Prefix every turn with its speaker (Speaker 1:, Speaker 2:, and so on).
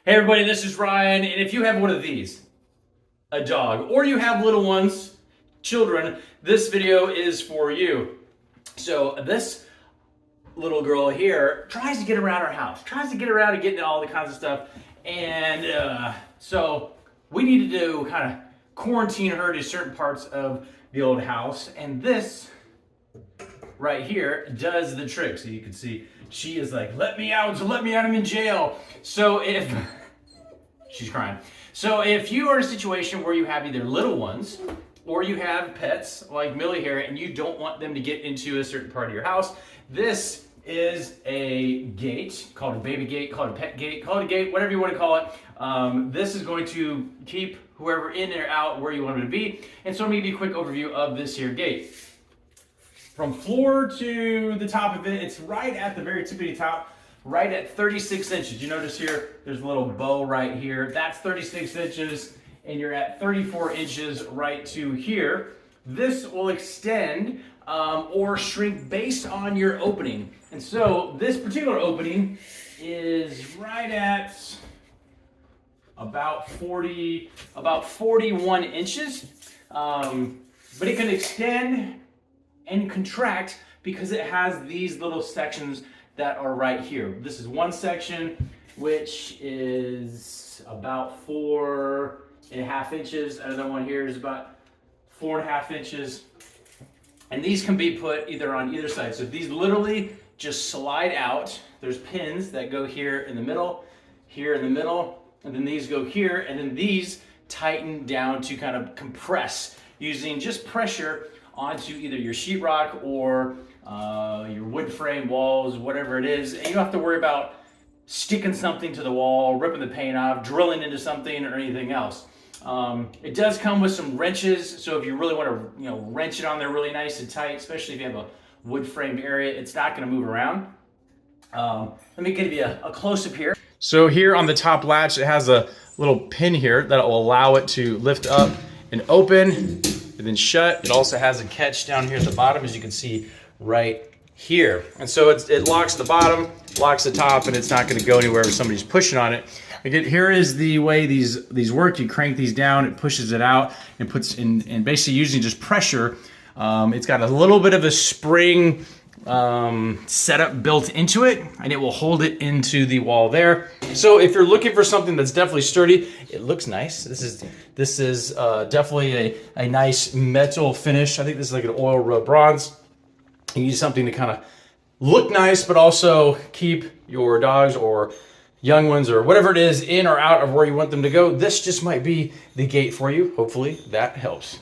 Speaker 1: Hey everybody, this is Ryan, and if you have one of these, a dog, or you have little ones, children, this video is for you. So this little girl here tries to get around our house, tries to get around and get into all the kinds of stuff, and so we needed to kind of quarantine her to certain parts of the old house, and this right here does the trick. So you can see she is like, let me out, I'm in jail. So if she's crying. So if you are in a situation where you have either little ones or you have pets like Millie here and you don't want them to get into a certain part of your house, this is a gate, called a baby gate, called a pet gate, call it a gate, whatever you want to call it. This is going to keep whoever in or out where you want them to be. And so I'm going to give you a quick overview of this here gate. From floor to the top of it, it's right at the very tippity top, right at 36 inches. You notice here, there's a little bow right here. That's 36 inches, and you're at 34 inches right to here. This will extend or shrink based on your opening. And so this particular opening is right at about 41 inches, but it can extend and contract because it has these little sections that are right here. This is one section which is about 4.5 inches. Another one here is about 4.5 inches. And these can be put either on either side. So these literally just slide out. There's pins that go here in the middle, and then these go here, and then these tighten down to kind of compress using just pressure onto either your sheetrock or your wood frame walls, whatever it is. And you don't have to worry about sticking something to the wall, ripping the paint off, drilling into something or anything else. It does come with some wrenches, so if you really want to wrench it on there really nice and tight, especially if you have a wood framed area, it's not going to move around. Let me give you a close-up here. So here on the top latch, it has a little pin here that will allow it to lift up and open and then shut. It also has a catch down here at the bottom, as you can see right here. And so it locks the bottom, locks the top, and it's not going to go anywhere if somebody's pushing on it. Again, here is the way these work. You crank these down, it pushes it out, and puts in, and basically using just pressure. It's got a little bit of a spring setup built into it, and it will hold it into the wall there. So if you're looking for something that's definitely sturdy, it looks nice. This is definitely a nice metal finish. I think this is like an oil rub bronze. You need something to kind of look nice, but also keep your dogs or young ones or whatever it is in or out of where you want them to go. This just might be the gate for you. Hopefully that helps.